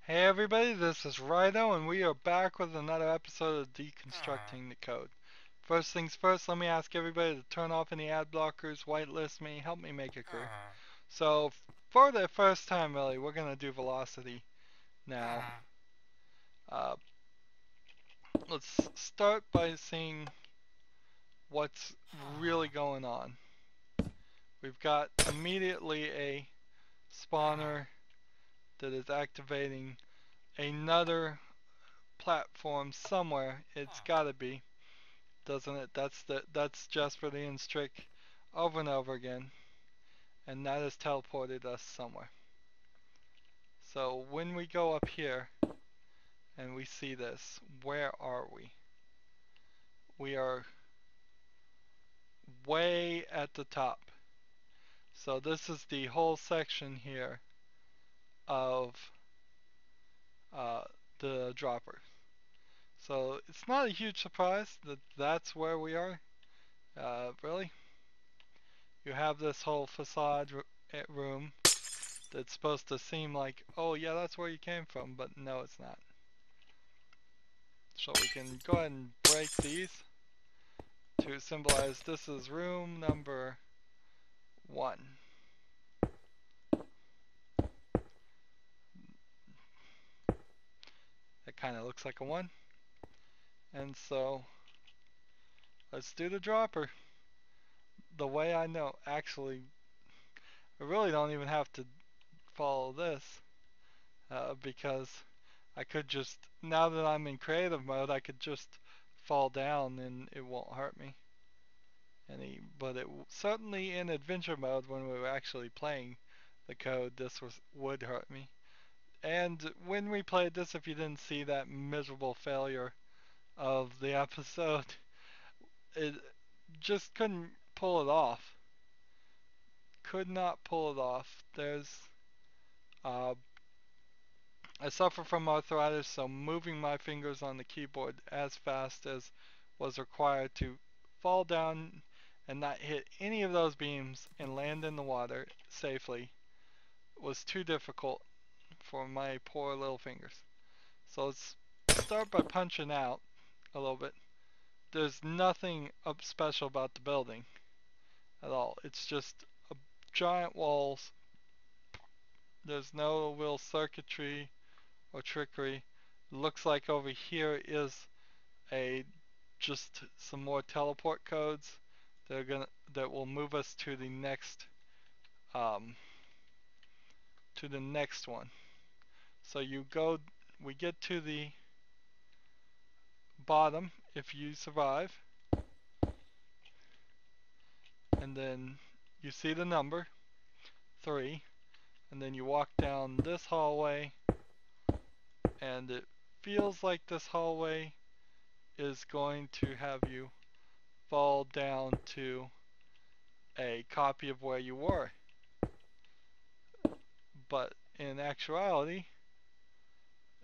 Hey everybody, this is Rydo, and we are back with another episode of Deconstructing the Code. First things first, let me ask everybody to turn off any ad blockers, whitelist me, help me make it grew. So, for the first time really, we're going to do velocity now. Uh, let's start by seeing what's really going on. We've got immediately a spawner that is activating another platform somewhere. It's gotta be, doesn't it? That's just for the ends trick over and over again, and that has teleported us somewhere. So when we go up here and we see this, where are we? We are way at the top. So this is the whole section here of uh, the dropper. So it's not a huge surprise that that's where we are. Really, you have this whole facade room that's supposed to seem like, oh yeah, that's where you came from, but no, it's not. So we can go ahead and break these to symbolize this is room number 1. That kind of looks like a 1. And so let's do the dropper. The way I know, actually, I really don't even have to follow this because I could just, now that I'm in creative mode, I could just fall down and it won't hurt me any. But it certainly in adventure mode, when we were actually playing the code, this would hurt me. And when we played this, if you didn't see that miserable failure of the episode, it just couldn't pull it off. Could not pull it off. Uh, I suffer from arthritis, so moving my fingers on the keyboard as fast as was required to fall down and not hit any of those beams and land in the water safely was too difficult for my poor little fingers. So let's start by punching out a little bit. There's nothing special about the building at all. It's just a giant walls. There's no real circuitry or trickery. Looks like over here is a just some more teleport codes that will move us to the next um, one. So we get to the bottom if you survive, and then you see the number 3, and then you walk down this hallway, and it feels like this hallway is going to have you fall down to a copy of where you were. But in actuality,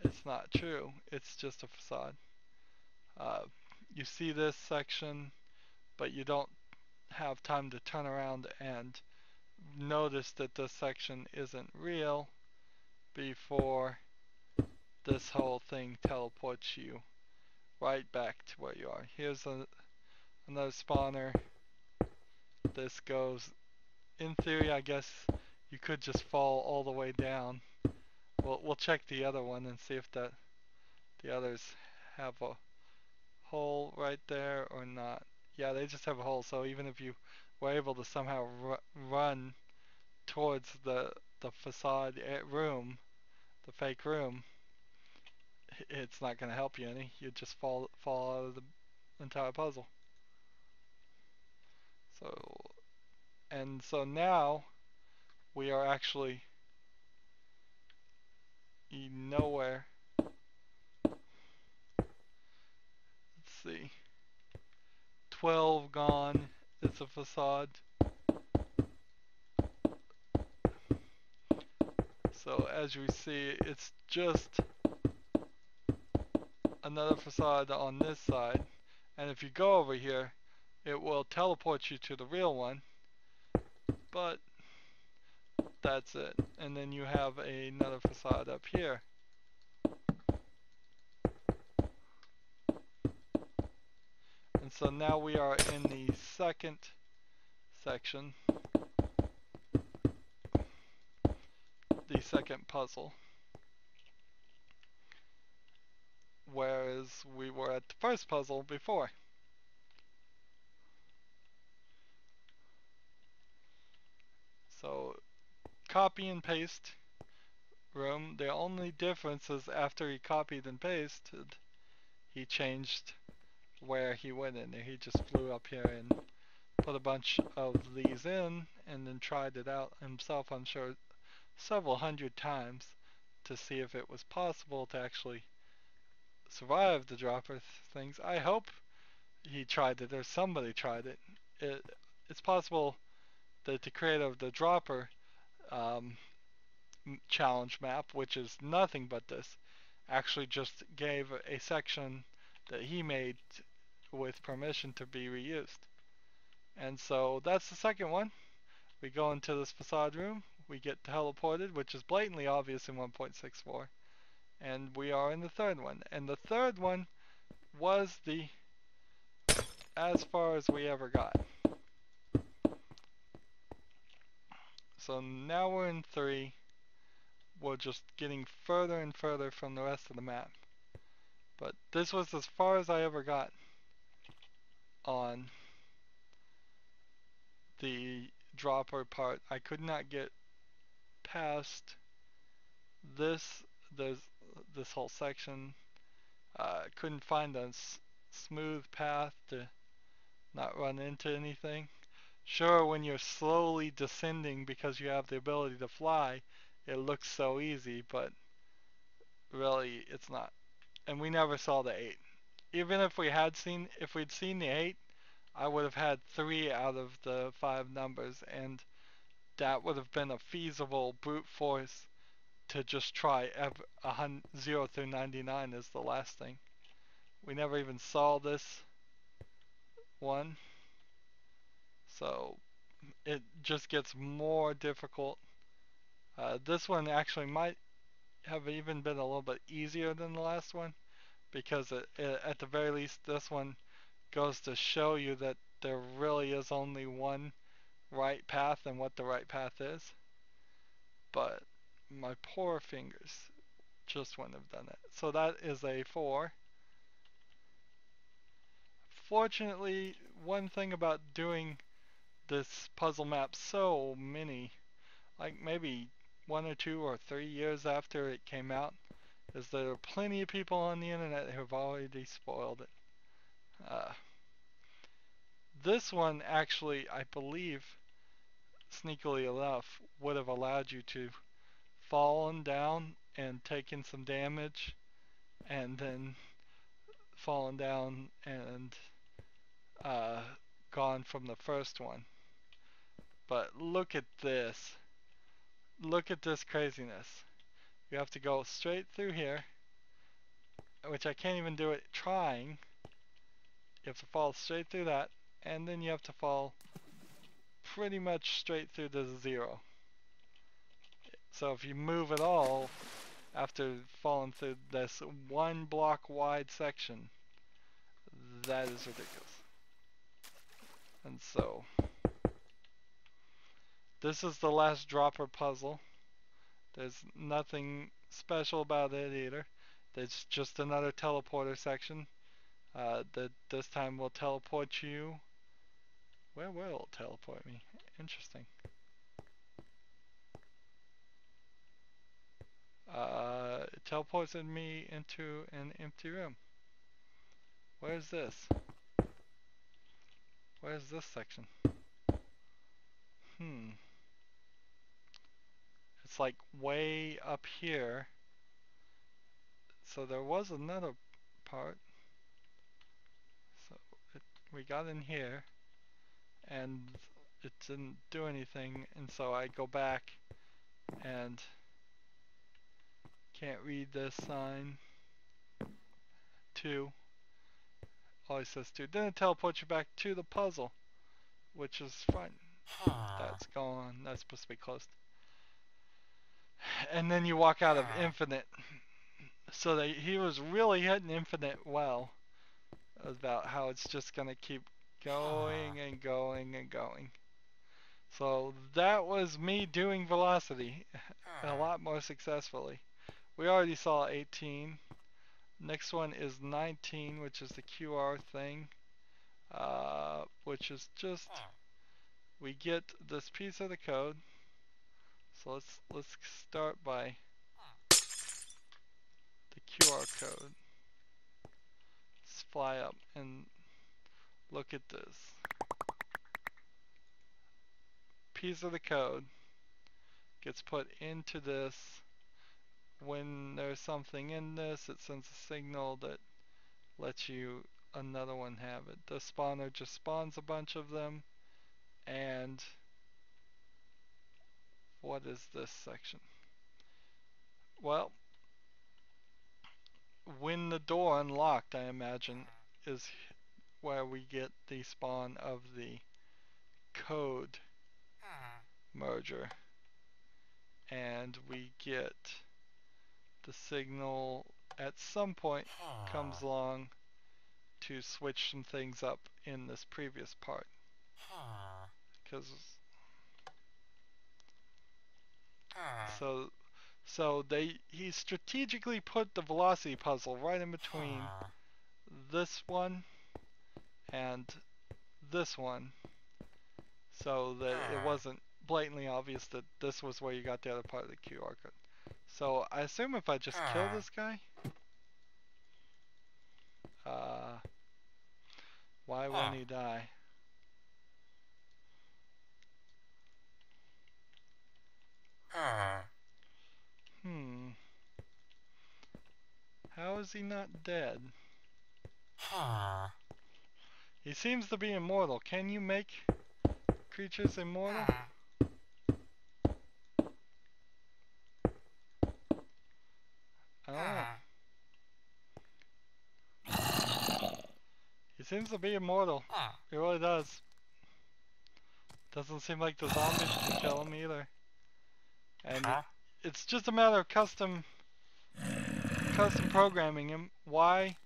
it's not true. It's just a facade. You see this section, but you don't have time to turn around and notice that this section isn't real before this whole thing teleports you right back to where you are. Here's another spawner. This goes, in theory, I guess you could just fall all the way down. We'll check the other one and see if the others have a hole right there or not. Yeah, they just have a hole, so even if you were able to somehow run towards the facade room, the fake room, it's not going to help you any. You just fall out of the entire puzzle. So now we are actually nowhere. Let's see. 12 gone. It's a facade. So as you see, it's just another facade on this side. And if you go over here, it will teleport you to the real one. But that's it. And then you have another facade up here. so now we are in the second section, the second puzzle, whereas we were at the first puzzle before. So copy and paste room. The only difference is after he copied and pasted, he changed where he went in there. He just flew up here and put a bunch of these in and then tried it out himself, I'm sure, several hundred times to see if it was possible to actually survive the dropper things. I hope he tried it or somebody tried it. It's possible that the creator of the dropper um, challenge map, which is nothing but this, actually just gave a section that he made with permission to be reused. And so that's the second one. We go into this facade room, we get teleported, which is blatantly obvious in 1.64, and we are in the third one. And the third one was the as far as we ever got. So now we're in 3. We're just getting further and further from the rest of the map. But this was as far as I ever got on the dropper part. I could not get past this this whole section. Couldn't find a smooth path to not run into anything. Sure, when you're slowly descending because you have the ability to fly, it looks so easy, but really it's not. And we never saw the 8. Even if we'd seen the 8, I would have had 3 out of the 5 numbers, and that would have been a feasible brute force to just try 0 through 99 is the last thing. We never even saw this one, so it just gets more difficult. This one actually might have even been a little bit easier than the last one, because at the very least this one goes to show you that there really is only one right path and what the right path is. But my poor fingers just wouldn't have done it. So that is a 4. Fortunately, one thing about doing this puzzle map so many, like maybe 1 or 2 or 3 years after it came out, is there are plenty of people on the internet who have already spoiled it. This one actually, I believe, sneakily enough, would have allowed you to fallen down and taken some damage, and then fallen down and gone from the first one. But look at this. Look at this craziness. You have to go straight through here, which I can't even do it trying. You have to fall straight through that, and then you have to fall pretty much straight through the 0. So if you move at all after falling through this 1 block wide section, that is ridiculous. And so this is the last dropper puzzle. There's nothing special about it either. There's just another teleporter section that this time will teleport you. Where will it teleport me? Interesting. It teleported me into an empty room. Where's this? Where's this section? It's like way up here. So there was another part. So we got in here and it didn't do anything, and so I go back and can't read this sign. 2. Always says 2. Then it teleports you back to the puzzle, which is fine. That's gone. That's supposed to be closed. And then you walk out of infinite. So that he was really hitting infinite well. about how it's just gonna keep going and going and going. So that was me doing velocity a lot more successfully. We already saw 18. Next one is 19, which is the QR thing, which is just we get this piece of the code. So let's start by the QR code. Let's fly up and look at this piece of the code gets put into this. When there's something in this, it sends a signal that lets you another one have it. The spawner just spawns a bunch of them. And what is this section? Well, when the door unlocked, I imagine, is where we get the spawn of the code merger. And we get the signal at some point comes along to switch some things up in this previous part. Because he strategically put the velocity puzzle right in between this one and this one, so that it wasn't blatantly obvious that this was where you got the other part of the QR code. So I assume if I just kill this guy, why won't he die? How is he not dead? He seems to be immortal. Can you make creatures immortal? I don't know. He seems to be immortal. He really does. Doesn't seem like the zombies can kill him either. And it's just a matter of custom programming him. Why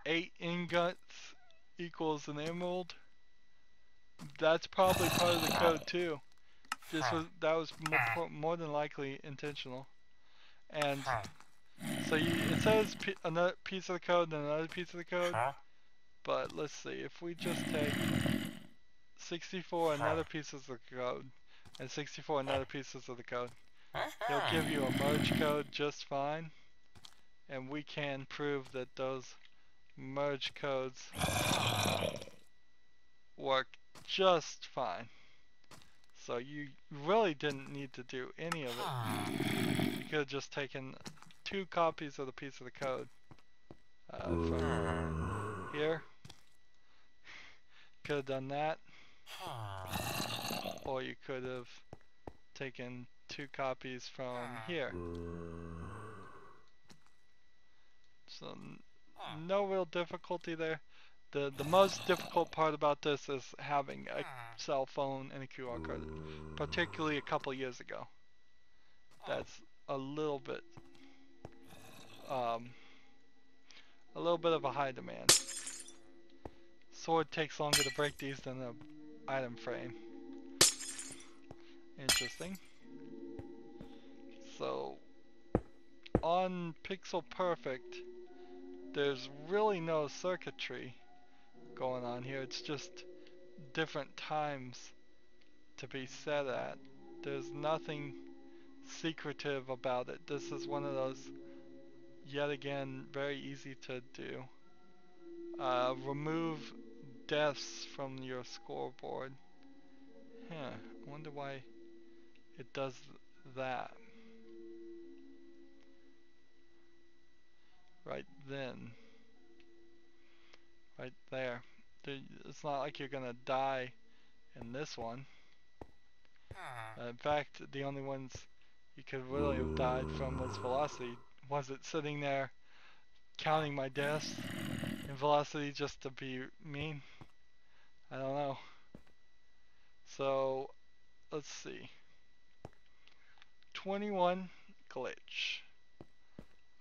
8 ingots equals an emerald? That's probably part of the code too. That was more than likely intentional. And so it says another piece of the code and another piece of the code. But let's see, if we just take 64 another pieces of the code and 64 another pieces of the code, he'll give you a merge code just fine. And we can prove that those merge codes work just fine. So you really didn't need to do any of it. You could have just taken 2 copies of the piece of the code from here. Could have done that. Or you could have taken 2 copies from here. So no real difficulty there. The most difficult part about this is having a cell phone and a QR code, particularly a couple years ago. That's a little bit of a high demand. Sword takes longer to break these than the item frame. Interesting. So on Pixel Perfect, there's really no circuitry going on here. It's just different times to be set at. There's nothing secretive about it. This is one of those, yet again, very easy to do. Remove deaths from your scoreboard. I wonder why it does that. Right then. Right there. It's not like you're gonna die in this one. In fact, the only ones you could really have died from was velocity. Was it sitting there counting my deaths in velocity just to be mean? I don't know. So let's see. 21 glitch.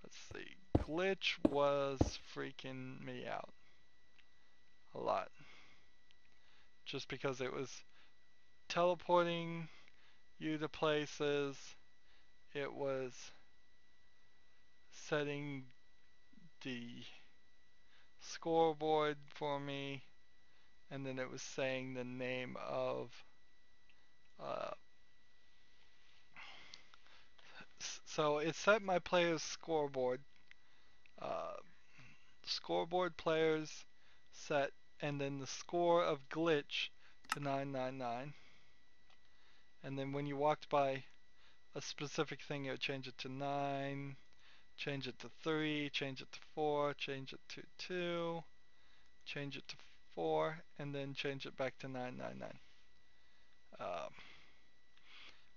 Let's see. Glitch was freaking me out. a lot. Just because it was teleporting you to places, it was setting the scoreboard for me, and then it was saying the name of uh, so it set my player's scoreboard, uh, scoreboard players set, and then the score of glitch to 999, and then when you walked by a specific thing, it would change it to 9, change it to 3, change it to 4, change it to 2, change it to 4, and then change it back to 999.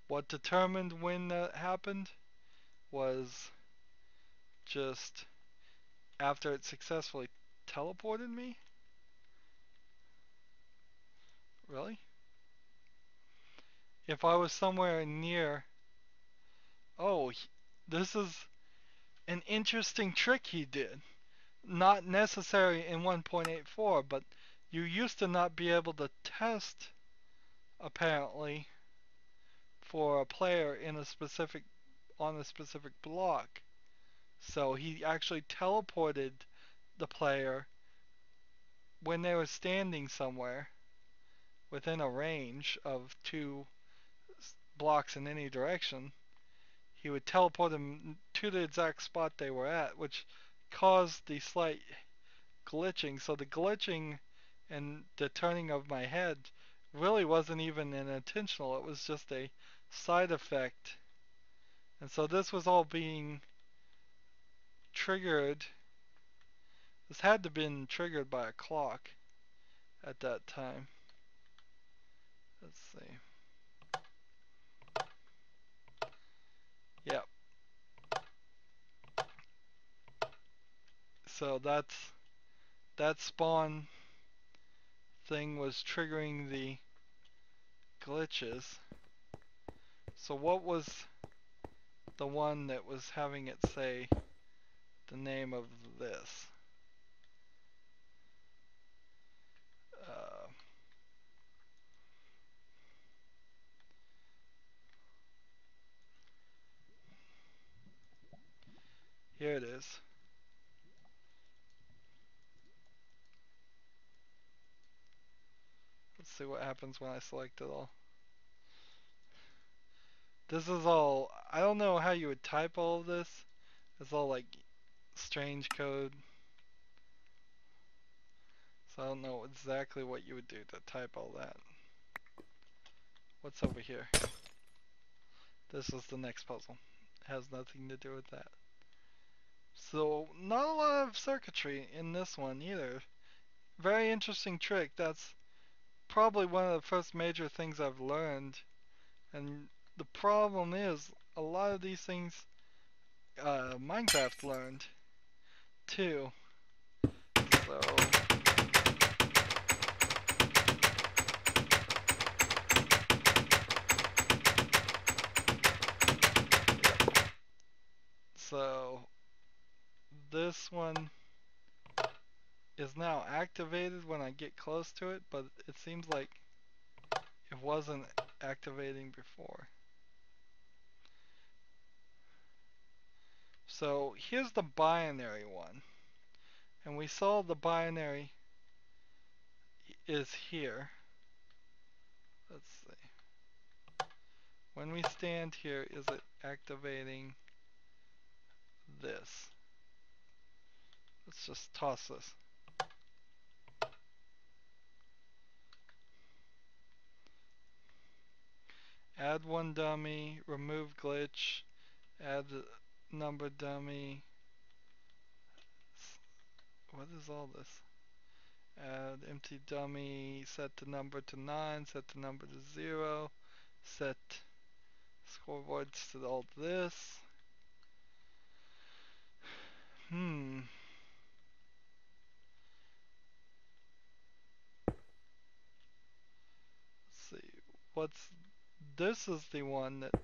What determined when that happened was just after it successfully teleported me? Really? If I was somewhere near... Oh, this is an interesting trick he did. Not necessary in 1.84, but you used to not be able to test, apparently, for a player in a specific on a specific block. So he actually teleported the player when they were standing somewhere within a range of 2 blocks in any direction. He would teleport them to the exact spot they were at, which caused the slight glitching. So the glitching and the turning of my head really wasn't even an intentional, it was just a side effect. And so this was all being triggered. This had to have been triggered by a clock at that time. Let's see. Yep. So that spawn thing was triggering the glitches. So what was the one that was having it say the name of this? Uh, Here it is. Let's see what happens when I select it all. This is all, I don't know how you would type all of this. It's all like strange code. So I don't know exactly what you would do to type all that. What's over here? This is the next puzzle. It has nothing to do with that. So not a lot of circuitry in this one either. Very interesting trick. That's probably one of the first major things I've learned. And the problem is, a lot of these things Minecraft learned too. So so this one is now activated when I get close to it, but it seems like it wasn't activating before. So here's the binary one. And we saw the binary is here. Let's see. When we stand here, is it activating this? Let's just toss this. Add one dummy, remove glitch, add number dummy. What is all this? Add empty dummy, set the number to 9, set the number to 0, set scoreboards to all this. Let's see. This is the one that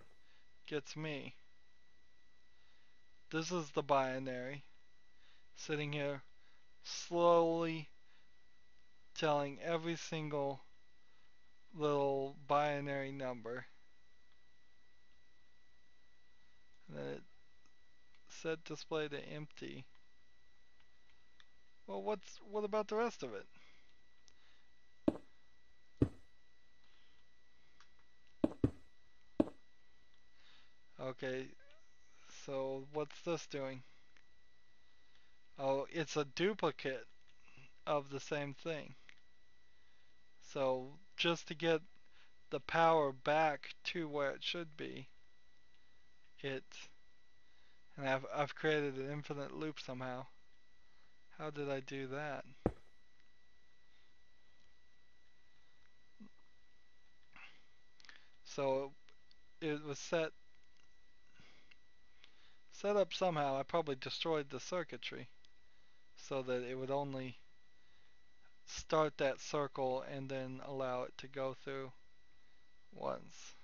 gets me. This is the binary. Sitting here slowly telling every single little binary number. And then it set display to empty. Well, what about the rest of it? Okay, so what's this doing? Oh, it's a duplicate of the same thing. So just to get the power back to where it should be, and I've created an infinite loop somehow. How did I do that? So it was set up somehow. I probably destroyed the circuitry so that it would only start that circle and then allow it to go through once.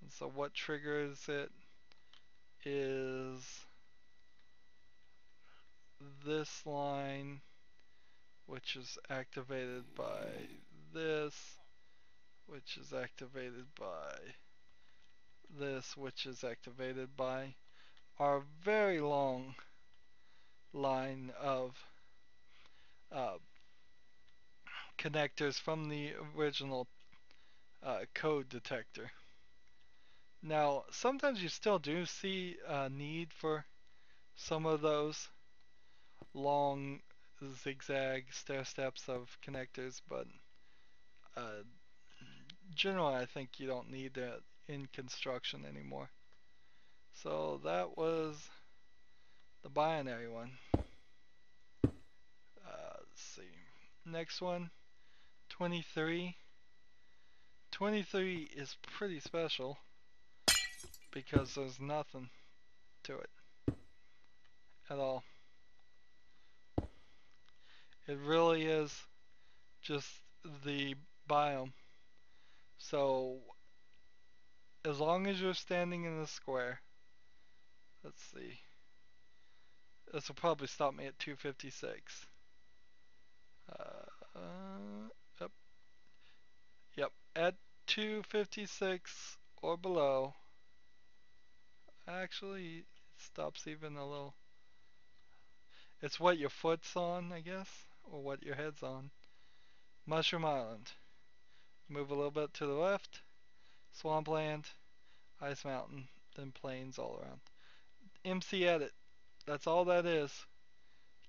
And so what triggers it is this line, which is activated by this, which is activated by this, which is activated by our very long line of uh, connectors from the original code detector. Now, sometimes you still do see a need for some of those long zigzag stair steps of connectors, but uh, generally I think you don't need that in construction anymore. So that was the binary one. Let's see. Next one, 23. 23 is pretty special because there's nothing to it at all. It really is just the biome. So as long as you're standing in the square, let's see. This will probably stop me at 256. Yep. Yep. At 256 or below. Actually, it stops even a little. It's what your foot's on, I guess, or what your head's on. Mushroom Island. Move a little bit to the left. Swampland, Ice Mountain, then plains all around. MC Edit. That's all that is.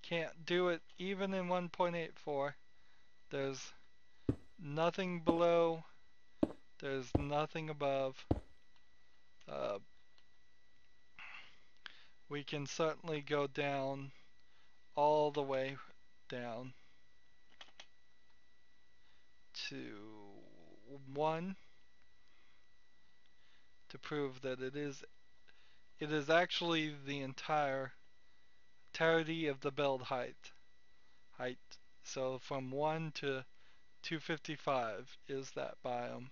Can't do it even in 1.84. There's nothing below. There's nothing above. Uh, we can certainly go down all the way down to 1 to prove that it is actually the entirety of the build height. So from 1 to 255 is that biome.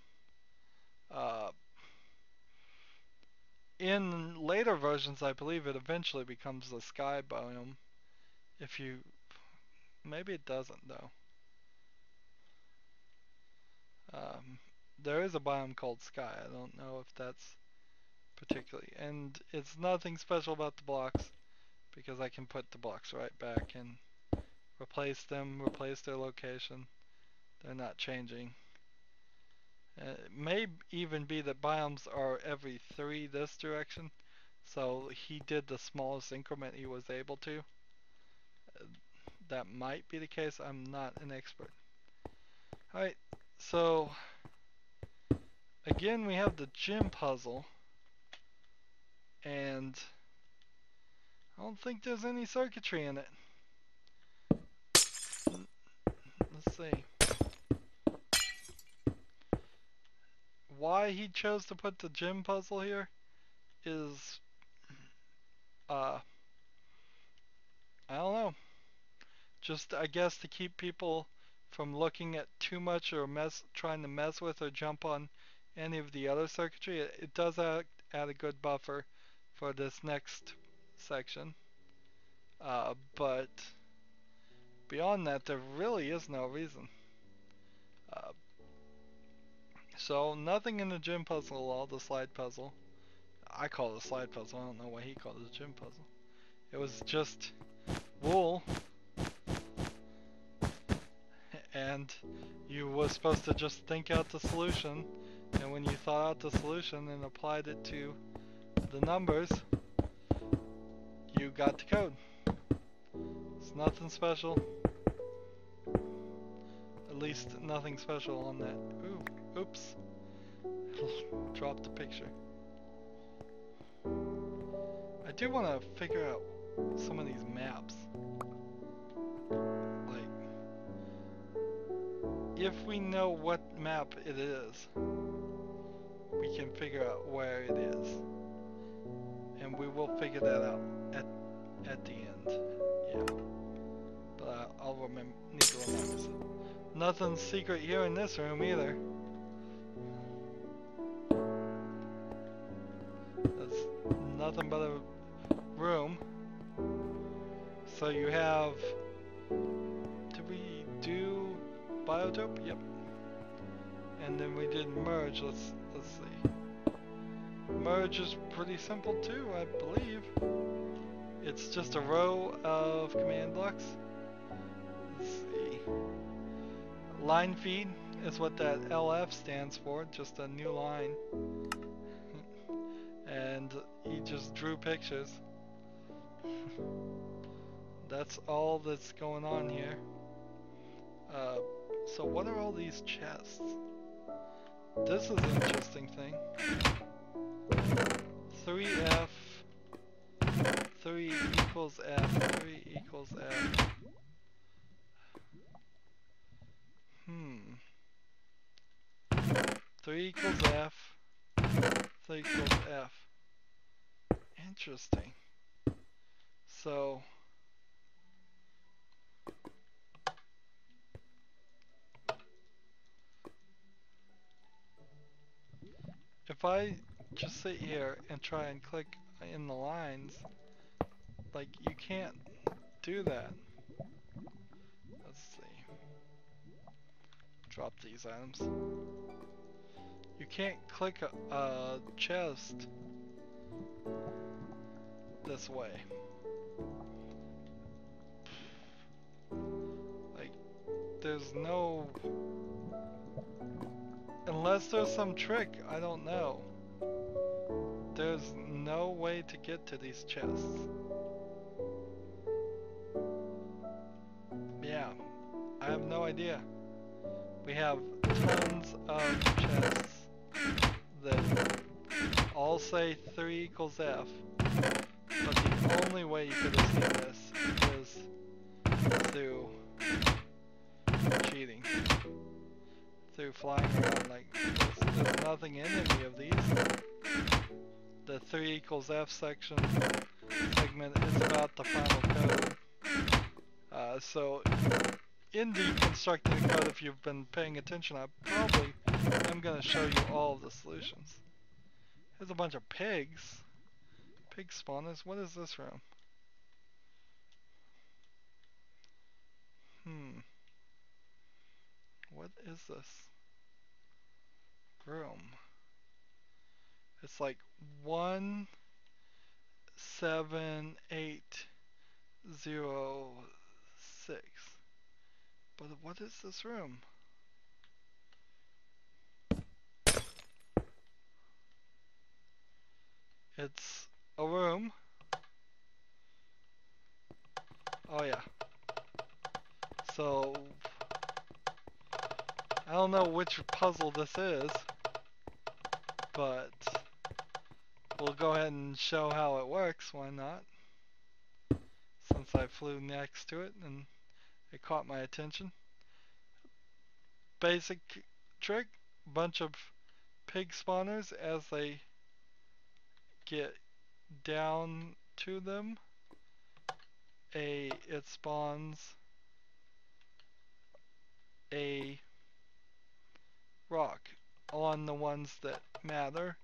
In later versions, I believe it eventually becomes the sky biome. Maybe it doesn't though. There is a biome called sky. I don't know if that's particularly, and it's nothing special about the blocks because I can put the blocks right back and replace them, replace their location. They're not changing. It may even be that biomes are every 3 this direction, so he did the smallest increment he was able to. That might be the case. I'm not an expert. Alright, so again we have the gym puzzle, and I don't think there's any circuitry in it. Let's see. Why he chose to put the gym puzzle here is, I don't know. Just, I guess, to keep people from looking at too much or trying to mess with or jump on any of the other circuitry. It does add a good buffer for this next section. But beyond that, there really is no reason. Uh, so nothing in the gym puzzle at all, the slide puzzle. I call it a slide puzzle, I don't know why he called it a gym puzzle. It was just wool, and you were supposed to just think out the solution, and when you thought out the solution and applied it to the numbers, you got the code. It's nothing special. At least nothing special on that. Ooh, oops. Dropped the picture. I do want to figure out some of these maps. Like, if we know what map it is, we can figure out where it is. And we will figure that out at the end. Yeah. But I'll need to remember this. Nothing secret here in this room either. That's nothing but a room. So you have, did we do biotope? Yep. And then we did merge. Let's see. Merge is pretty simple too, I believe. It's just a row of command blocks. Let's see. Line feed is what that LF stands for, just a new line. And he just drew pictures. That's all that's going on here. So what are all these chests? This is an interesting thing. 3F, 3 equals F, 3 equals F. 3 equals F, 3 equals F. Interesting. So, if I just sit here and try and click in the lines, like, you can't do that. Let's see. Drop these items. You can't click a chest this way. Like, there's no... Unless there's some trick, I don't know. There's no way to get to these chests. Yeah, I have no idea. We have tons of chests that all say 3 equals F, but the only way you could have seen this is through cheating. Through flying around like this. There's nothing in any of these. The 3 equals F segment is about the final code. So in deconstructing the code, if you've been paying attention, I'm going to show you all of the solutions. There's a bunch of pigs. Pig spawners. What is this room? What is this room? It's like 17806. But what is this room? It's a room. Oh yeah. So I don't know which puzzle this is, but we'll go ahead and show how it works. Why not? Since I flew next to it and it caught my attention. Basic trick, bunch of pig spawners. As they get down to them, it spawns a rock on the ones that matter,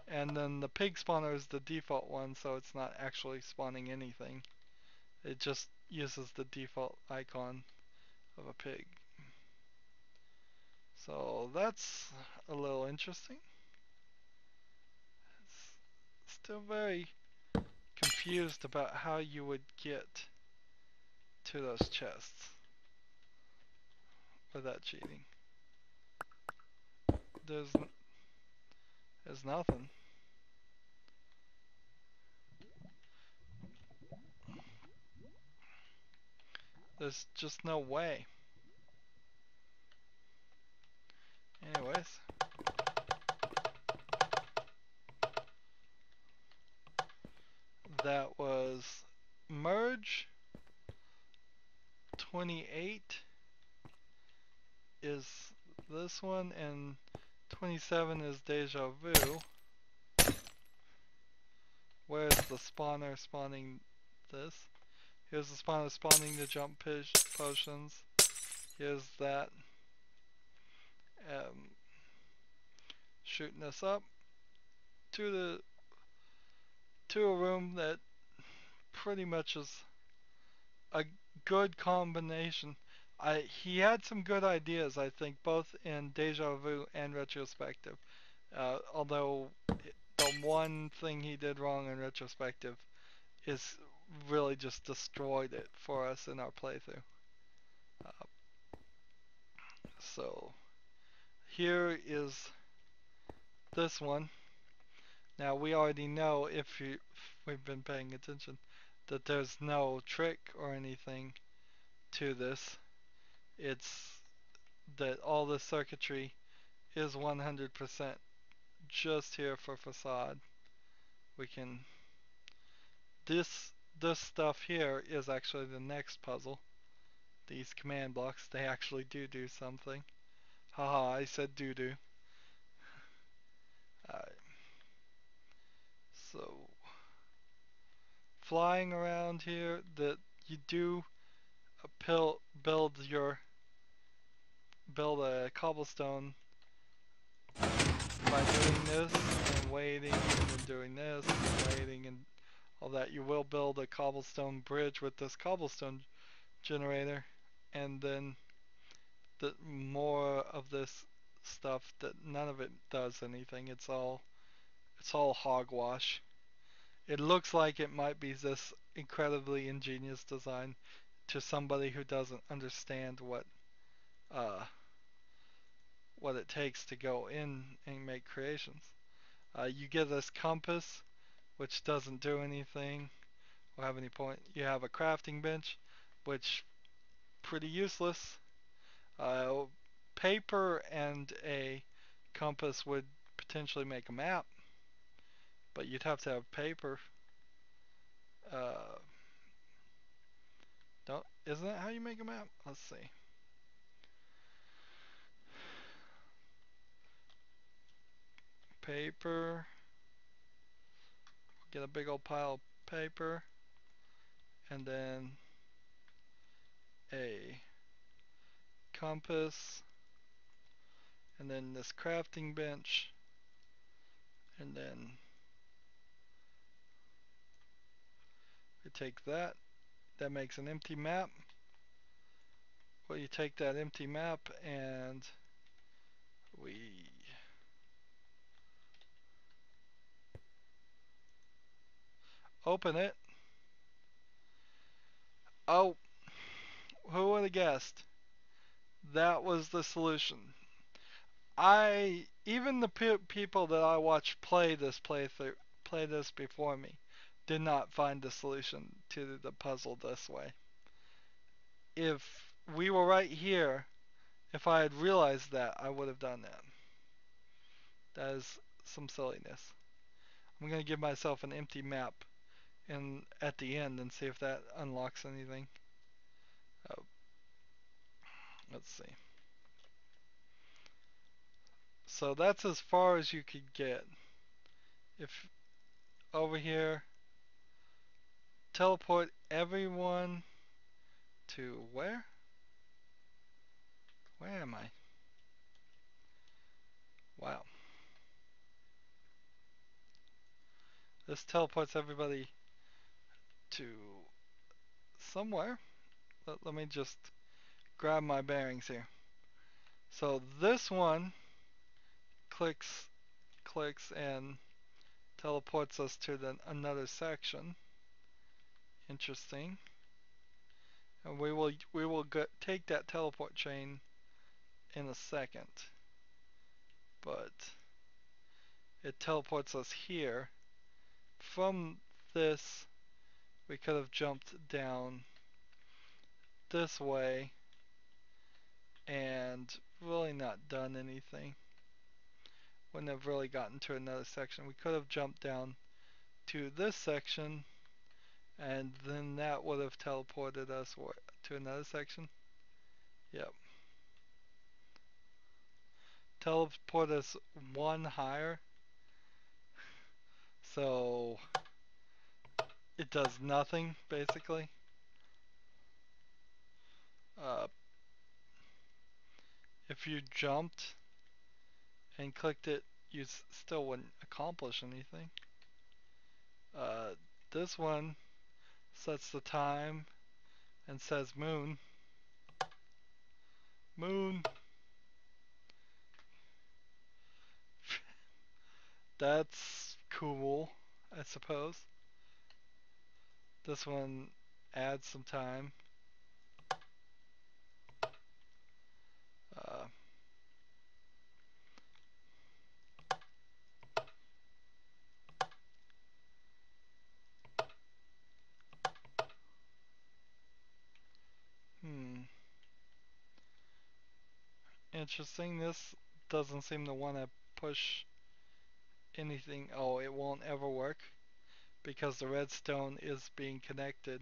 and then the pig spawner is the default one, so it's not actually spawning anything. It just uses the default icon of a pig. So that's a little interesting. Still very confused about how you would get to those chests without cheating. There's nothing. There's just no way. Anyways. That was merge 28 is this one, and 27 is deja vu. Where's the spawner spawning this? Here's the spawner spawning the jump potions. Here's that. Shooting us up to a room that pretty much is a good combination. He had some good ideas, I think, both in deja vu and retrospective. Although the one thing he did wrong in retrospective is really just destroyed it for us in our playthrough. So here is this one. Now we already know, if we've been paying attention, that there's no trick or anything to this. It's that all the circuitry is 100% just here for facade. We can this stuff here is actually the next puzzle. These command blocks, they actually do something. Haha, I said do. So flying around here, that you do build a cobblestone by doing this and waiting and then doing this and waiting and all that. You will build a cobblestone bridge with this cobblestone generator, and then more of this stuff that none of it does anything. It's all hogwash. It looks like it might be this incredibly ingenious design to somebody who doesn't understand what it takes to go in and make creations. You get this compass, which doesn't do anything or have any point. You have a crafting bench, which pretty useless. Paper and a compass would potentially make a map, but you'd have to have paper. Isn't that how you make a map? Let's see. Paper. Get a big old pile of paper, and then a compass, and then this crafting bench, and then we take that. That makes an empty map. Well, you take that empty map and we open it. Oh, who would have guessed? That was the solution. Even the people that I watched play this before me, did not find the solution to the puzzle this way. If we were right here, if I had realized that, I would have done that. That is some silliness. I'm going to give myself an empty map at the end and see if that unlocks anything. Let's see. So that's as far as you could get. If over here, teleport everyone to where? Where am I? Wow. This teleports everybody to somewhere. let me just grab my bearings here. So this one clicks and teleports us to another section. Interesting. And we will take that teleport chain in a second. But it teleports us here. From this, we could have jumped down this way and really not done anything. Wouldn't have really gotten to another section. We could have jumped down to this section, and then that would have teleported us to another section. Yep. Teleport us one higher. So it does nothing, basically. If you jumped and clicked it, you still wouldn't accomplish anything. This one sets the time and says moon. Moon. That's cool, I suppose. This one adds some time. Uh, Interesting. This doesn't seem to want to push anything. Oh, it won't ever work because the redstone is being connected.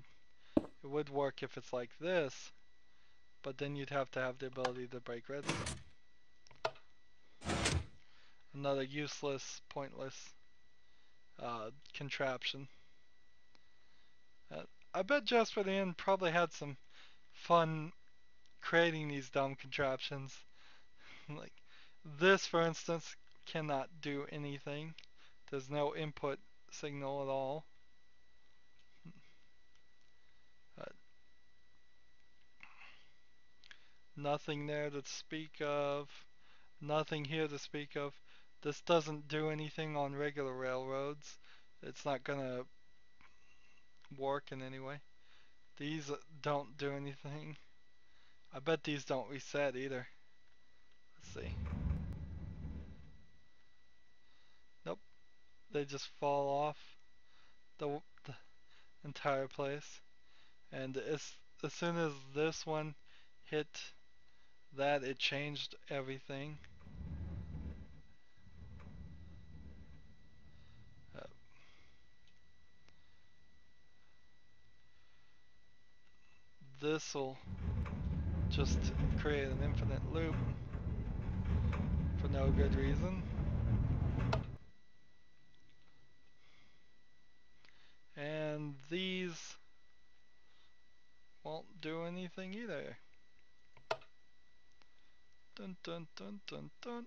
It would work if it's like this, but then you'd have to have the ability to break redstone. Another useless, pointless contraption. I bet Just for the End probably had some fun creating these dumb contraptions. Like this, for instance, cannot do anything. There's no input signal at all. Uh, Nothing there to speak of. Nothing here to speak of. This doesn't do anything on regular railroads. It's not gonna work in any way. These don't do anything. I bet these don't reset either. Let's see. Nope. They just fall off the entire place. And as soon as this one hit that, it changed everything. This will just create an infinite loop for no good reason. And these won't do anything either. Dun dun dun dun dun.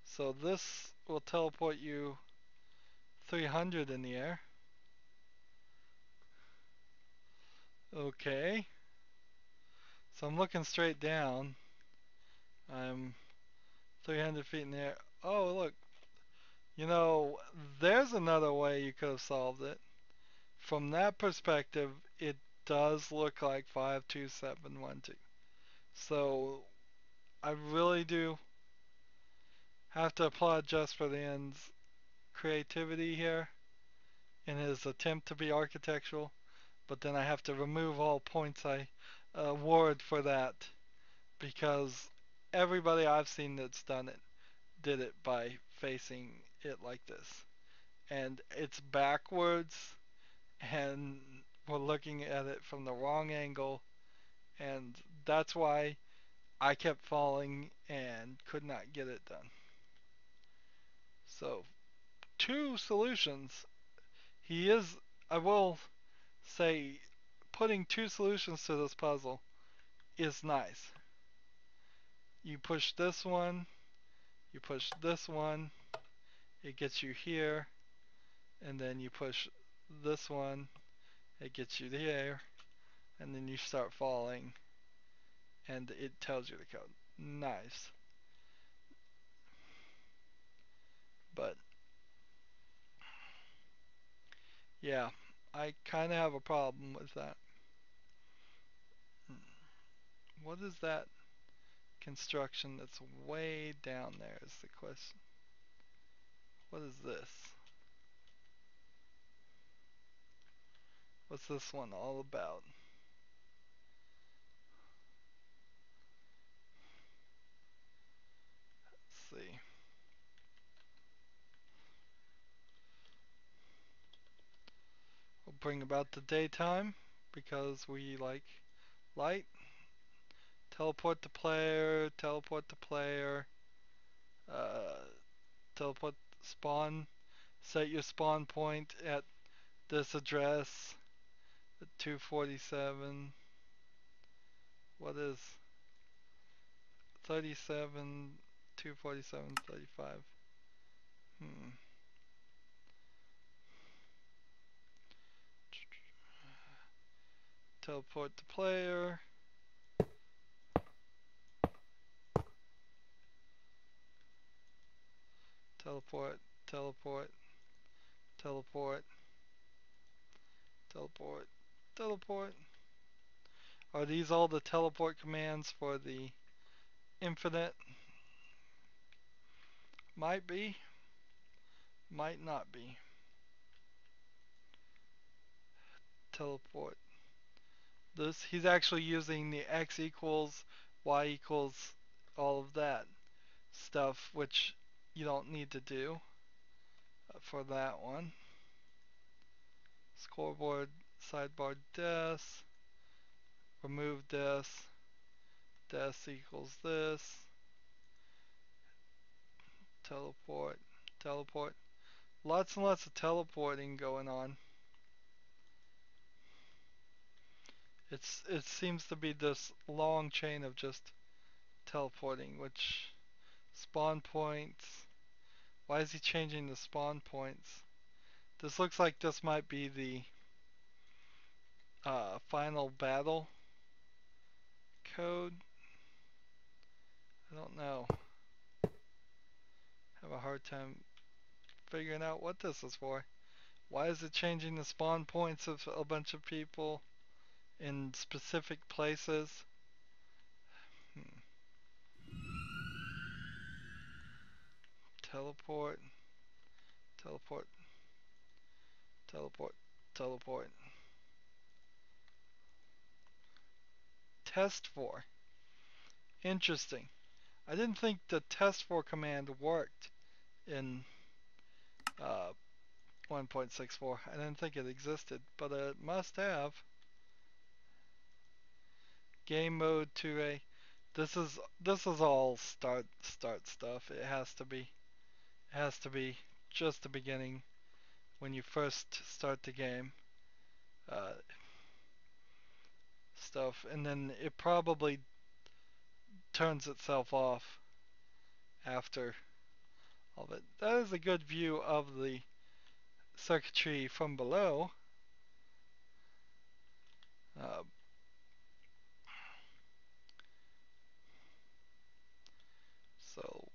So this will teleport you 300 in the air. Okay. So I'm looking straight down. I'm 300 feet in the air. Oh, look. You know, there's another way you could have solved it. From that perspective, it does look like 52712. So I really do have to applaud Just for the End's creativity here in his attempt to be architectural, but then I have to remove all points I award for that because everybody I've seen that's done it did it by facing it like this. And it's backwards, and we're looking at it from the wrong angle, and that's why I kept falling and could not get it done. So, two solutions. He is, I will say, putting two solutions to this puzzle is nice. You push this one, you push this one, it gets you here, and then you push this one, It gets you there, and then you start falling, and it tells you the code. Nice. But yeah, I kind of have a problem with that. What is that construction that's way down there is the question. What is this? What's this one all about? Let's see. We'll bring about the daytime because we like light. Teleport the player, teleport the player, uh, teleport spawn, set your spawn point at this address at 247. What is 37, 247, 35? Teleport the player. Teleport, teleport, teleport, teleport, teleport. Are these all the teleport commands for the infinite? Might be, might not be. Teleport. This, he's actually using the x equals, y equals, all of that stuff, which you don't need to do for that one. Scoreboard, sidebar des, remove des equals this, teleport, teleport. Lots and lots of teleporting going on. It seems to be this long chain of just teleporting, which spawn points. Why is he changing the spawn points? This looks like this might be the final battle code. I don't know. Have a hard time figuring out what this is for. Why is it changing the spawn points of a bunch of people in specific places? Teleport, teleport, teleport, teleport. Test for. Interesting. I didn't think the test for command worked in 1.64. I didn't think it existed, but it must have. Game mode 2A. This is all start stuff. It has to be. It has to be just the beginning when you first start the game. Stuff, and then it probably turns itself off after all of it. That is a good view of the circuitry from below. So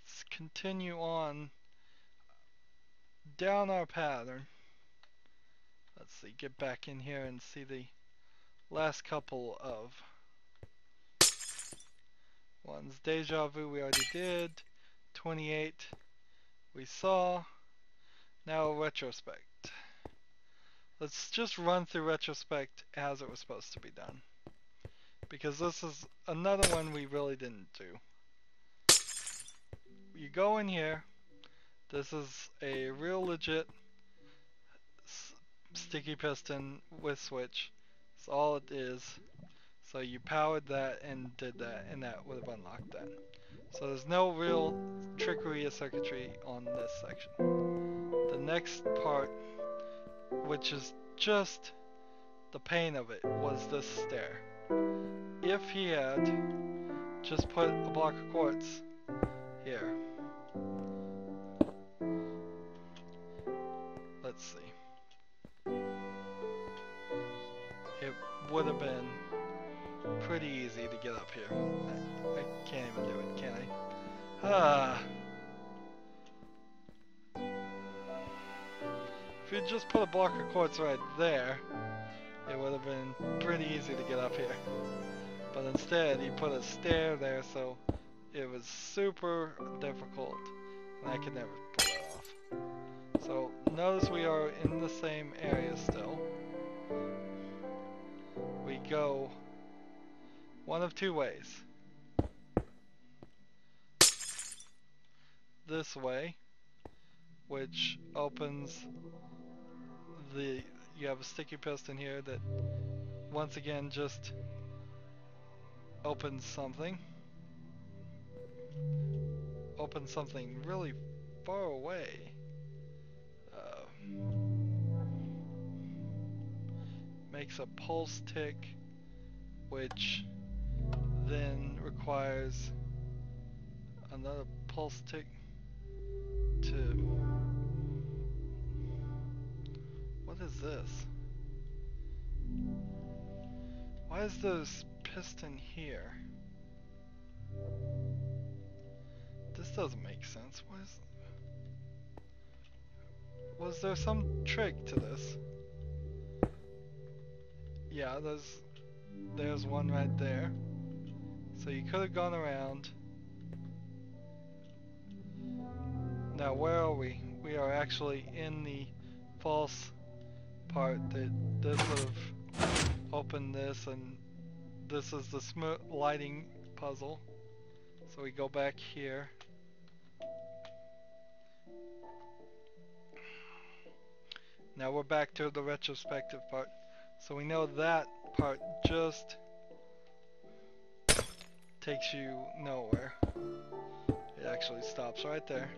let's continue on down our pattern. Let's see, get back in here and see the last couple of ones. Deja vu we already did. 28 we saw. Now retrospect. Let's just run through retrospect as it was supposed to be done, because this is another one we really didn't do. You go in here. This is a real legit sticky piston with switch. That's all it is. So you powered that and did that, and that would have unlocked that. So there's no real trickery or circuitry on this section. The next part, which is just the pain of it, was this stair. If he had just put a block of quartz here. Let's see. would have been pretty easy to get up here. I can't even do it, can I? If you just put a block of quartz right there, it would have been pretty easy to get up here. But instead, he put a stair there, so it was super difficult, and I could never pull that off. So notice we are in the same area still. We go one of two ways. This way, which opens you have a sticky piston here that once again just opens something really far away. Makes a pulse tick, which then requires another pulse tick to... What is this? Why is this piston here? This doesn't make sense. Was there some trick to this? Yeah, there's one right there. So you could have gone around. Now where are we? We are actually in the false part that this would have opened this, and this is the smooth lighting puzzle. So we go back here. Now we're back to the retrospective part. So we know that part just takes you nowhere. It actually stops right there.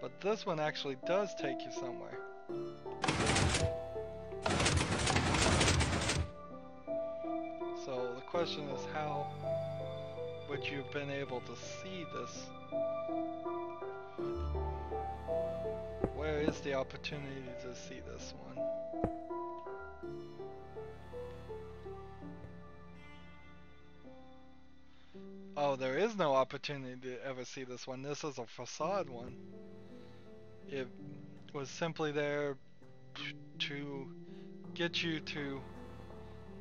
But this one actually does take you somewhere. So the question is, how would you have been able to see this? Where is the opportunity to see this one? Oh, there is no opportunity to ever see this one. This is a facade one. It was simply there to get you to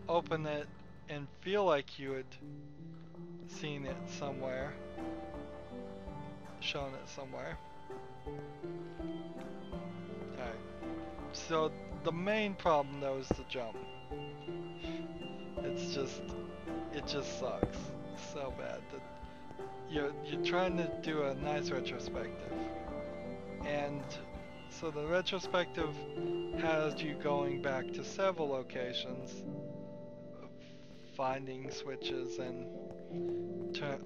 open it and feel like you had seen it somewhere, shown it somewhere. Alright, so the main problem though is the jump. It just sucks so bad that you're trying to do a nice retrospective, and so the retrospective has you going back to several locations, finding switches and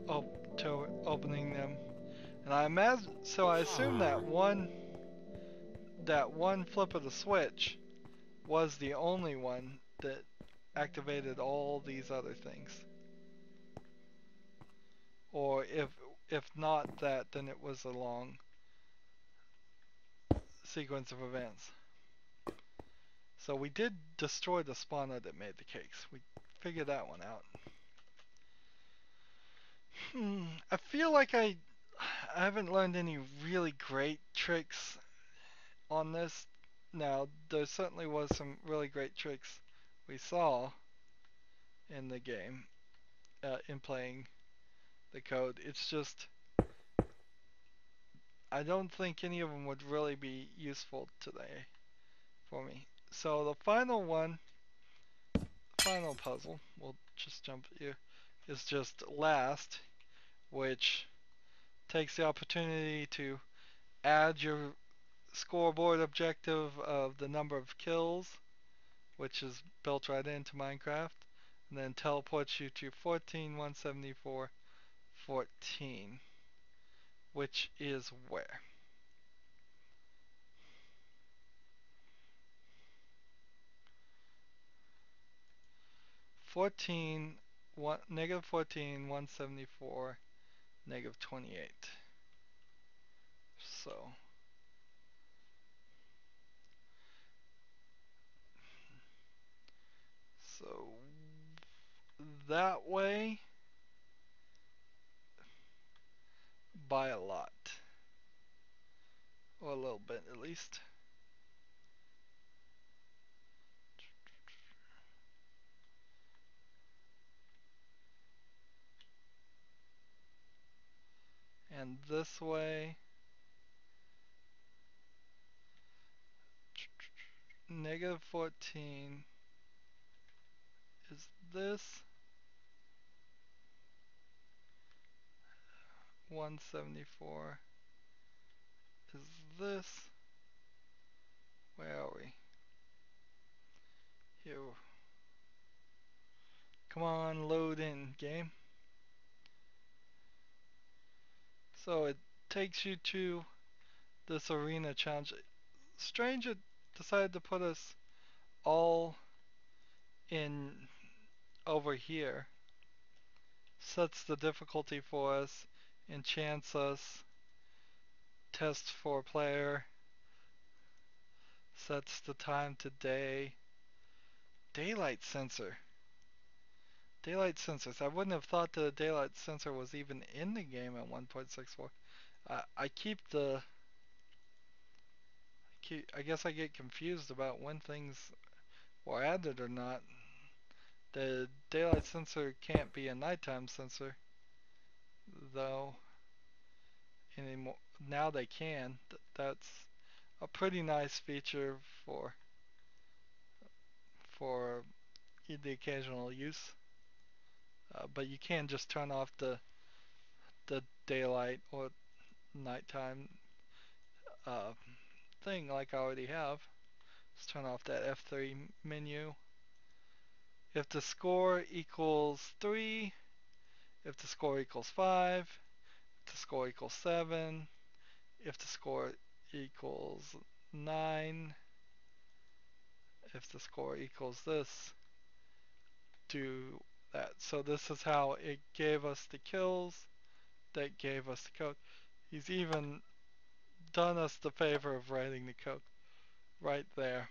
opening them. And I assume that one flip of the switch was the only one that activated all these other things. Or if not that, then it was a long sequence of events. So we did destroy the spawner that made the cakes. We figured that one out. I feel like I haven't learned any really great tricks on this. Now, there certainly was some really great tricks we saw in the game, in playing the code. It's just, I don't think any of them would really be useful today for me. So the final puzzle, we'll just jump here, is just last, which takes the opportunity to add your scoreboard objective of the number of kills, which is built right into Minecraft, and then teleports you to 14,174, 14, which is where? Negative 14, 174, negative 28. So that way by a lot. Or a little bit at least. And this way, negative 14 is this. 174 is this. Where are we? Here. Come on, load in, game. So it takes you to this arena challenge. Strange it decided to put us all in over here. Sets the difficulty for us, enchants us, tests for player, sets the time to day. Daylight sensor. Daylight sensors. I wouldn't have thought that a daylight sensor was even in the game at 1.64. I guess I get confused about when things were added or not. The daylight sensor can't be a nighttime sensor, though, anymore. Now they can. That's a pretty nice feature for the occasional use. But you can just turn off the daylight or nighttime uh, thing like I already have. Let's turn off that F3 menu. If the score equals 3, if the score equals 5, if the score equals 7, if the score equals 9, if the score equals this, do that. So this is how it gave us the kills, that gave us the code. He's even done us the favor of writing the code right there.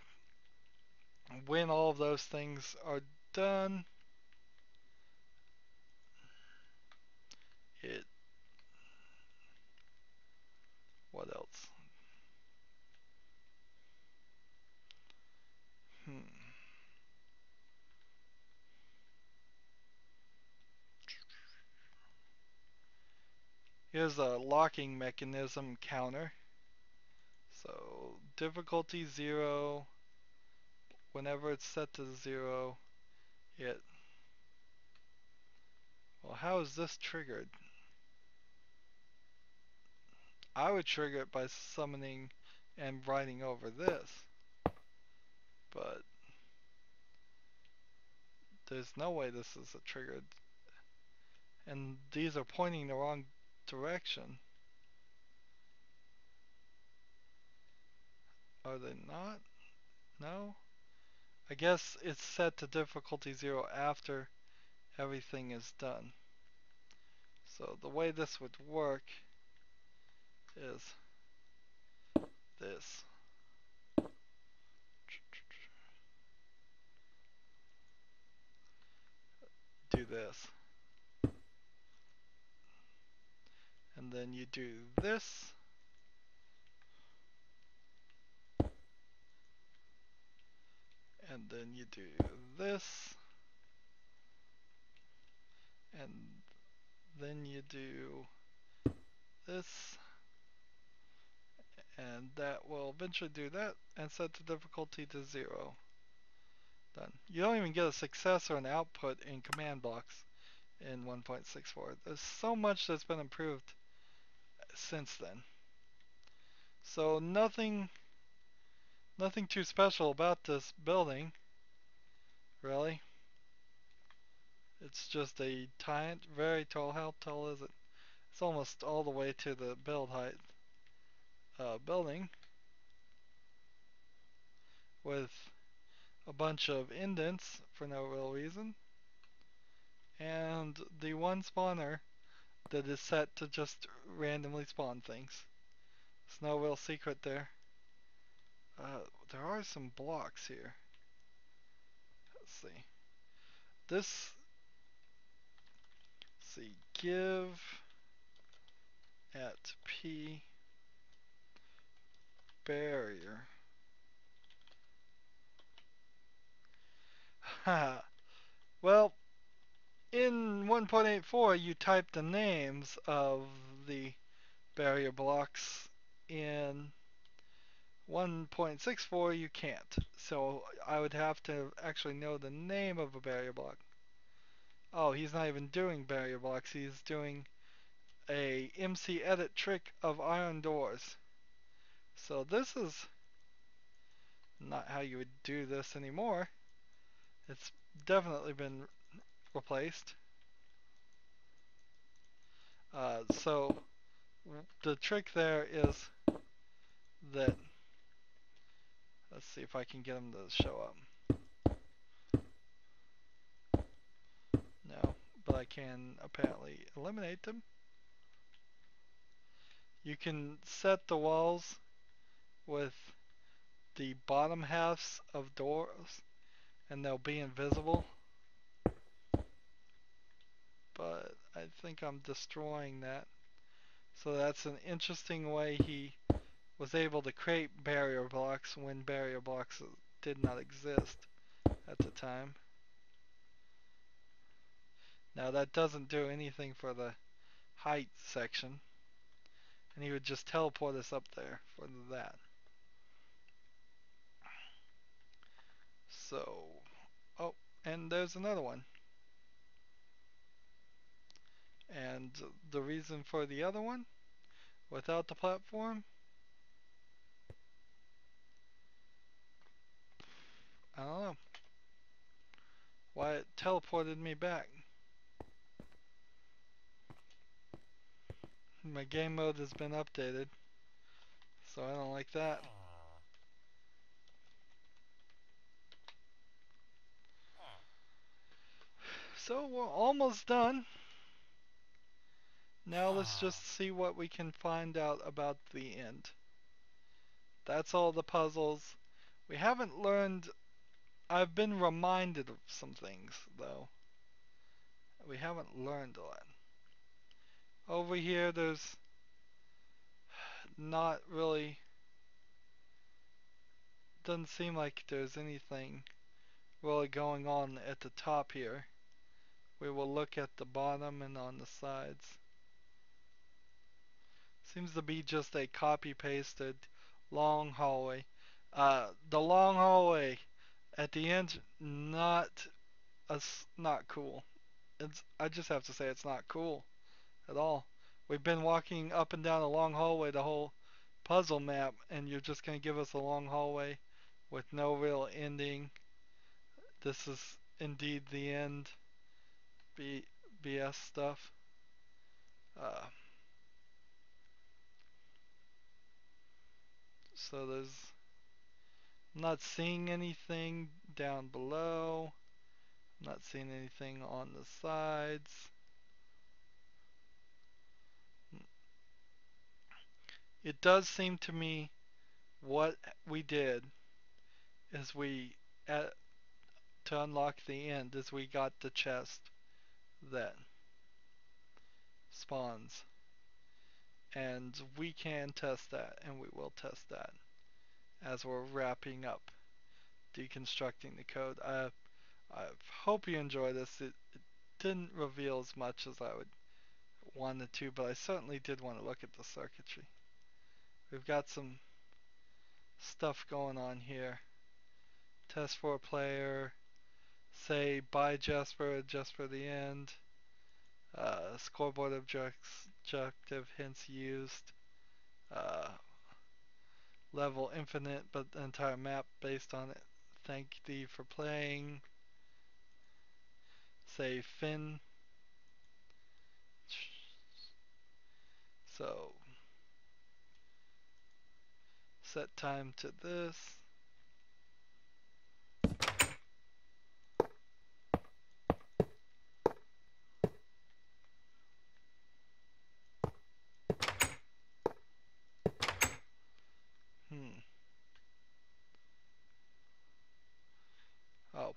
When all of those things are done, it, what else? Here's a locking mechanism counter. So difficulty 0, whenever it's set to 0, it, well, how is this triggered? I would trigger it by summoning and writing over this, but there's no way this is a triggered, and these are pointing the wrong direction. Are they not? No? I guess it's set to difficulty 0 after everything is done. So the way this would work is this. Do this. And then you do this. And then you do this. And then you do this. And that will eventually do that and set the difficulty to 0. Done. You don't even get a success or an output in command blocks in 1.64. There's so much that's been improved since then. So nothing too special about this building, really. It's just a very tall. How tall is it? It's almost all the way to the build height building with a bunch of indents for no real reason, and the one spawner that is set to just randomly spawn things. There's no real secret there. There are some blocks here. Let's see. This see, give at P barrier. Well, in 1.84 you type the names of the barrier blocks. In 1.64 you can't. So I would have to actually know the name of a barrier block. Oh, he's not even doing barrier blocks. He's doing a MC edit trick of iron doors. So this is not how you would do this anymore. It's definitely been replaced. So the trick there is that, let's see if I can get him to show up. No, but I can apparently eliminate them. You can set the walls with the bottom halves of doors and they'll be invisible. But I think I'm destroying that. So that's an interesting way he was able to create barrier blocks when barrier blocks did not exist at the time. Now that doesn't do anything for the height section. And he would just teleport us up there for that. So, oh, and there's another one. And the reason for the other one, without the platform, I don't know. Why it teleported me back. My game mode has been updated, so I don't like that. So we're almost done. Now let's just see what we can find out about the end. That's all the puzzles. We haven't learned. I've been reminded of some things, though. We haven't learned a lot. Over here, there's not really. Doesn't seem like there's anything really going on at the top here. We will look at the bottom and on the sides. Seems to be just a copy-pasted long hallway. The long hallway at the end, not cool. I just have to say it's not cool at all. We've been walking up and down a long hallway the whole puzzle map, and you're just going to give us a long hallway with no real ending. This is indeed the end. BS stuff. So I'm not seeing anything down below. I'm not seeing anything on the sides. It does seem to me what we did is to unlock the end is we got the chest that spawns. And we can test that, and we will test that as we're wrapping up deconstructing the code. I hope you enjoy this. It didn't reveal as much as I would wanted to, but I certainly did want to look at the circuitry. We've got some stuff going on here. Test for a player. Say bye Jasper just for the end. Scoreboard objective hints used. Level infinite, but the entire map based on it. Thank thee for playing. Say Finn. So set time to this. Oh,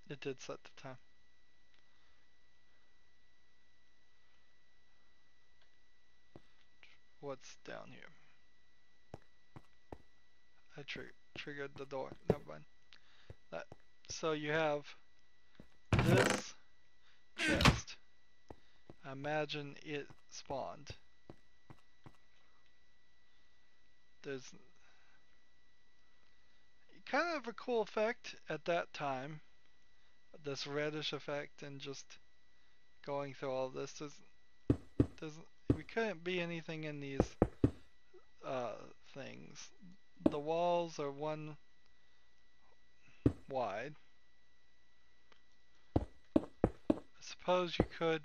it did set the time. what's down here. I triggered the door. Never mind. That. So you have this chest. Imagine it spawned. There's kind of a cool effect at that time. This reddish effect, and just going through all of this. We couldn't be anything in these things. The walls are 1 wide. I suppose you could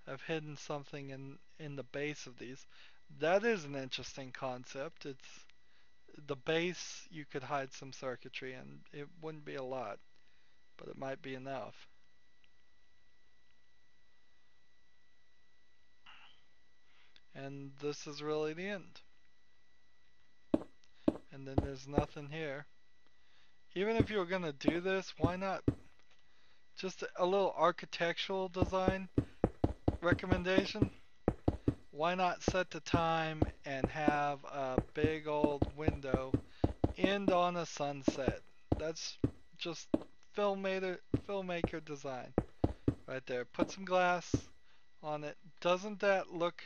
have hidden something in the base of these. That is an interesting concept. It's the base, you could hide some circuitry, and it wouldn't be a lot, but it might be enough. And this is really the end. And then there's nothing here. Even if you were gonna do this, why not just a little architectural design recommendation? Why not set the time and have a big old window end on a sunset? That's just filmmaker design right there. Put some glass on it. Doesn't that look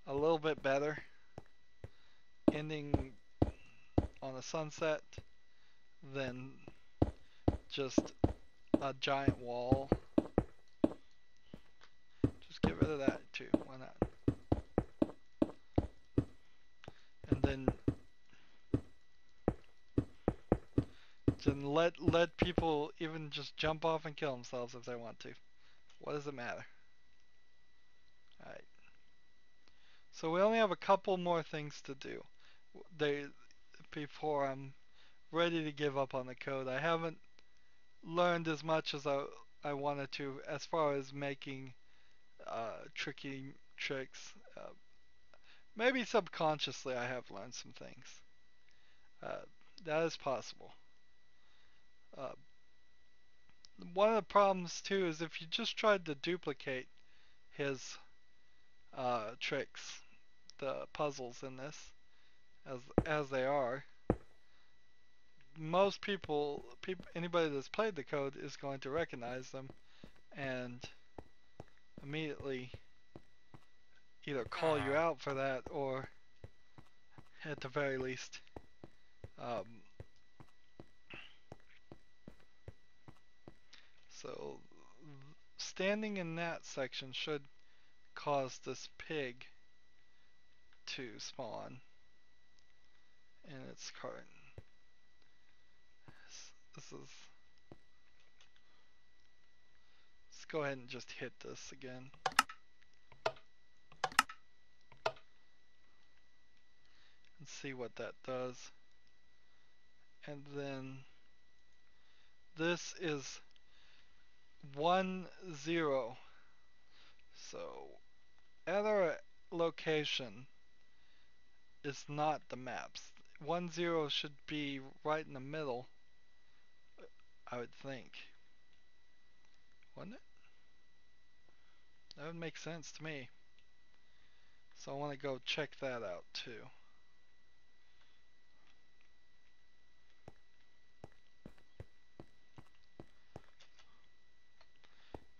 a little bit better? Ending on a sunset than just a giant wall. Just get rid of that too. Why not? And then let people even just jump off and kill themselves if they want to. What does it matter? Alright. So we only have a couple more things to do before I'm ready to give up on the code. I haven't learned as much as I wanted to as far as making tricky tricks. Maybe subconsciously I have learned some things. That is possible. One of the problems too is if you just tried to duplicate his tricks, the puzzles in this, as they are, most people, anybody that's played the code is going to recognize them and immediately either call you out for that or at the very least so standing in that section should cause this pig to spawn in its cart. This is, let's go ahead and just hit this again. And see what that does. And then this is 1 0. So at our location is not the maps. 1 0 should be right in the middle, I would think. Wouldn't it? That would make sense to me. So I want to go check that out too.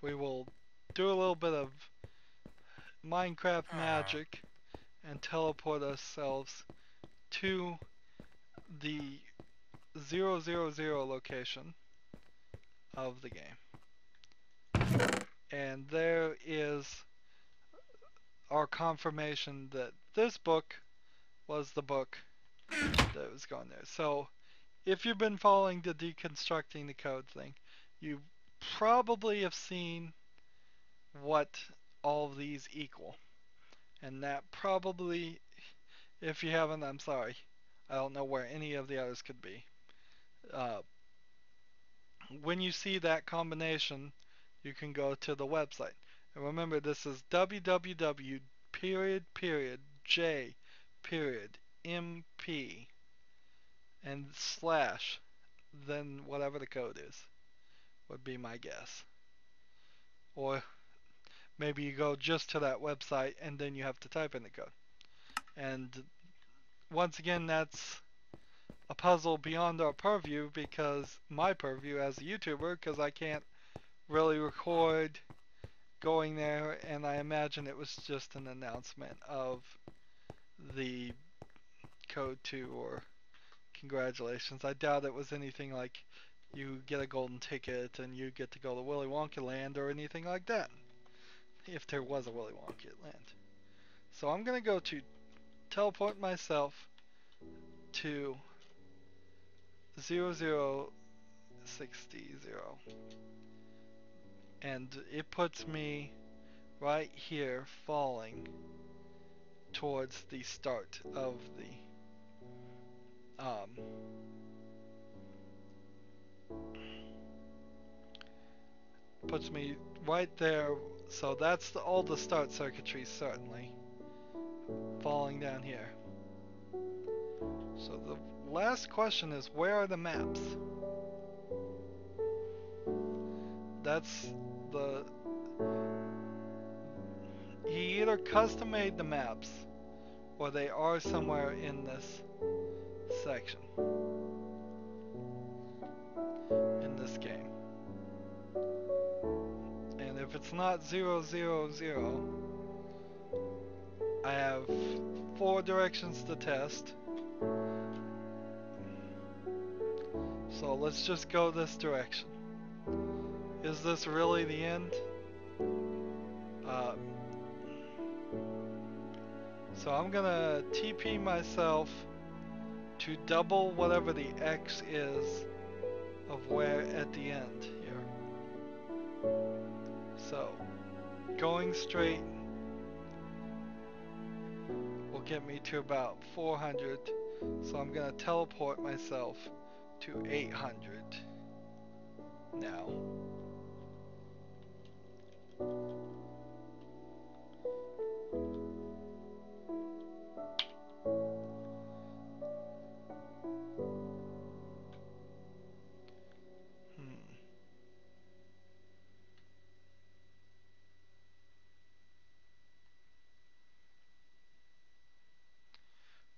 We will do a little bit of Minecraft magic and teleport ourselves to the 000 location of the game. And there is our confirmation that this book was the book that was going there. So if you've been following the deconstructing the code thing, you probably have seen what all of these equal. And that probably, if you haven't, I'm sorry. I don't know where any of the others could be. When you see that combination, you can go to the website. And remember, this is www j mp and slash, then whatever the code is, would be my guess. Or maybe you go just to that website and then you have to type in the code. And once again, that's a puzzle beyond our purview, because my purview as a YouTuber, because I can't really record going there, and I imagine it was just an announcement of the code 2 or congratulations. I doubt it was anything like you get a golden ticket and you get to go to Willy Wonka land or anything like that, if there was a Willy Wonka land. So I'm gonna go to teleport myself to 0060, and it puts me right here falling towards the start of the puts me right there. So that's all the start circuitry, certainly falling down here. So the last question is, where are the maps? That's the he either custom made the maps or they are somewhere in this section in this game. And if it's not 000, I have 4 directions to test. So let's just go this direction. Is this really the end? So I'm gonna TP myself to double whatever the X is of where at the end here. So going straight will get me to about 400. So I'm gonna teleport myself to 800 now.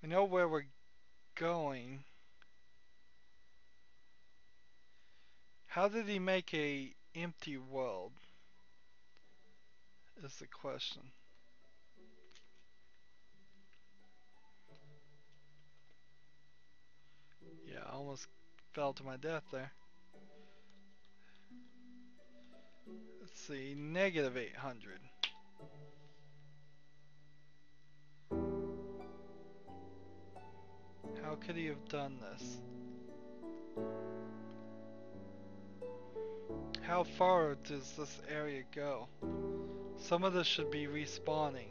We know where we're going. How did he make a empty world? Is the question. Yeah, I almost fell to my death there. Let's see, negative 800. How could he have done this? How far does this area go? Some of this should be respawning.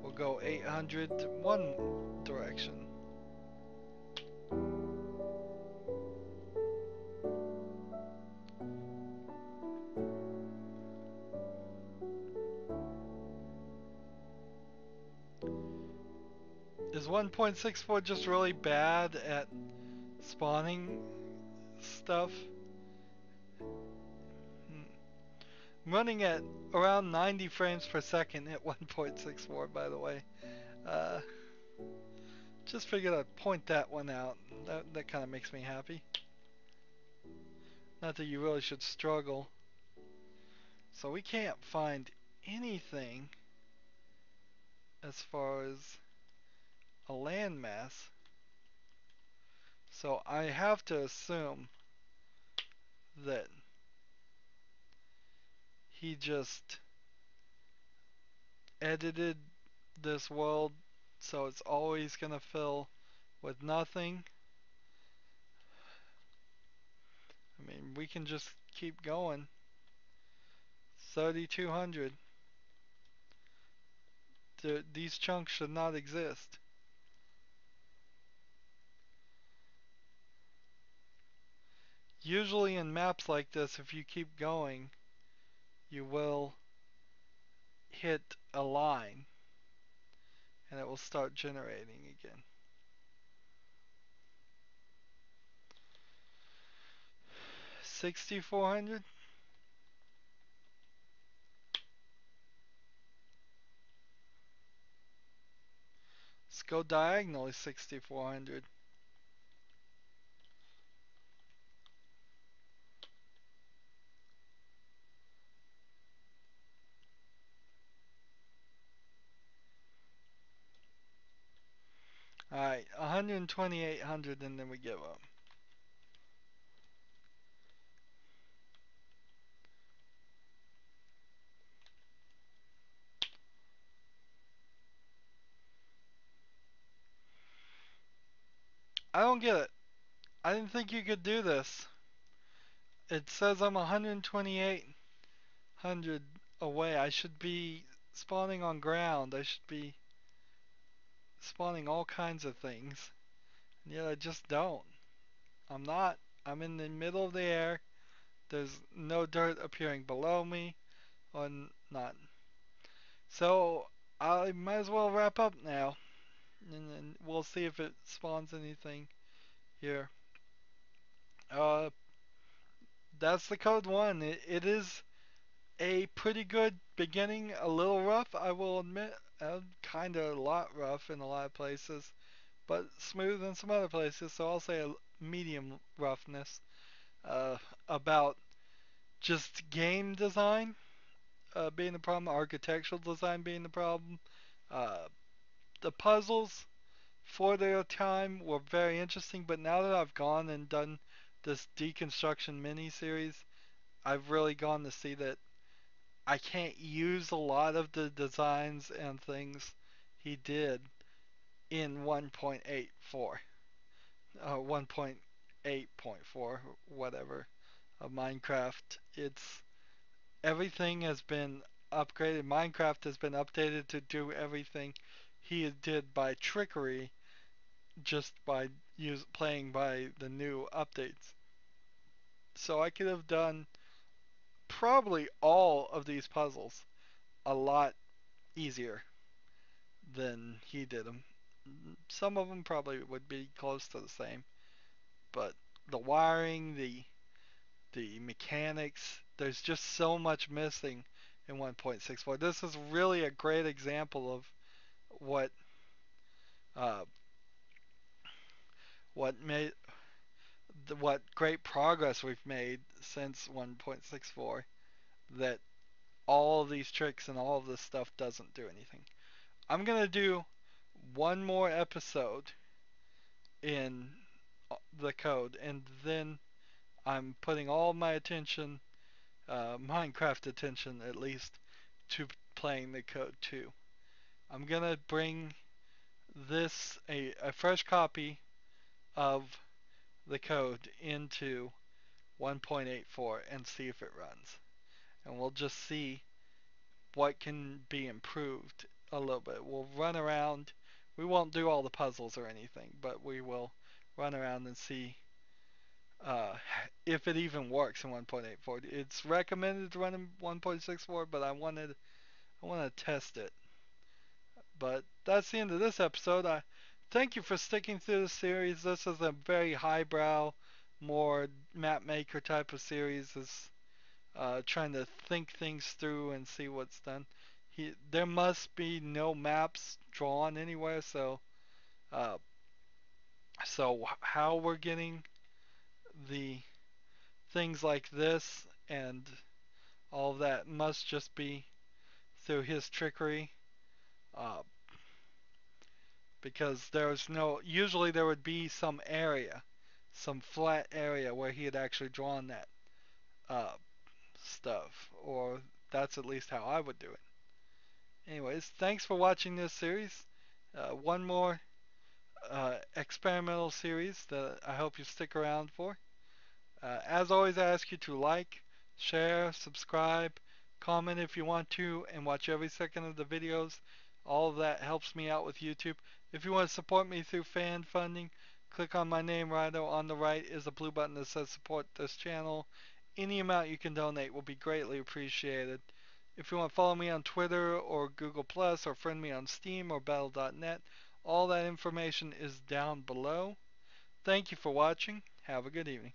We'll go 800 one direction. Is 1.64 just really bad at spawning stuff? I'm running at around 90 frames per second at 1.64, by the way. Just figured I'd point that one out. That kind of makes me happy. Not that you really should struggle. So we can't find anything as far as a landmass. So I have to assume that he just edited this world so it's always gonna fill with nothing. I mean, we can just keep going. 3200. These chunks should not exist. Usually in maps like this, if you keep going, you will hit a line and it will start generating again. 6400. go diagonally 6400. Alright, 12800 and then we give up. I don't get it. I didn't think you could do this. It says I'm 12800 away. I should be spawning on ground. I should be spawning all kinds of things. And yet I just don't. I'm not. I'm in the middle of the air. There's no dirt appearing below me or not. So I might as well wrap up now. And then we'll see if it spawns anything here. Uh, that's the code one. It is a pretty good beginning. A little rough, I will admit. Kind of a lot rough in a lot of places, but smooth in some other places. So I'll say a medium roughness. About just game design being the problem, architectural design being the problem. Uh, the puzzles for their time were very interesting, but now that I've gone and done this deconstruction mini series, I've really gone to see that I can't use a lot of the designs and things he did in 1.84 1.8.4 whatever of Minecraft. It's everything has been upgraded. Minecraft has been updated to do everything he did by trickery, just by playing by the new updates. So I could have done probably all of these puzzles a lot easier than he did them. Some of them probably would be close to the same, but the wiring, the mechanics, there's just so much missing in 1.64. This is really a great example of what uh, what made what great progress we've made since 1.64. That all of these tricks and all of this stuff doesn't do anything. I'm gonna do one more episode in the code, and then I'm putting all my attention, Minecraft attention at least, to playing the code too. I'm gonna bring a fresh copy of the code into 1.84 and see if it runs. And we'll just see what can be improved a little bit. We'll run around. We won't do all the puzzles or anything, but we will run around and see uh, if it even works in 1.84. It's recommended to run in 1.64, but I want to test it. But that's the end of this episode. I thank you for sticking through the series. This is a very highbrow, more map maker type of series. Is trying to think things through and see what's done. There must be no maps drawn anywhere, uh, so how we're getting the things like this and all of that must just be through his trickery. Uh, because there's no, usually there would be some area, some flat area where he had actually drawn that uh, stuff, or that's at least how I would do it. Anyways, thanks for watching this series. One more experimental series that I hope you stick around for. As always, I ask you to like, share, subscribe, comment if you want to, and watch every second of the videos. All of that helps me out with YouTube. If you want to support me through fan funding, click on my name, Rydo. On the right is a blue button that says support this channel. Any amount you can donate will be greatly appreciated. If you want to follow me on Twitter or Google Plus or friend me on Steam or battle.net, all that information is down below. Thank you for watching. Have a good evening.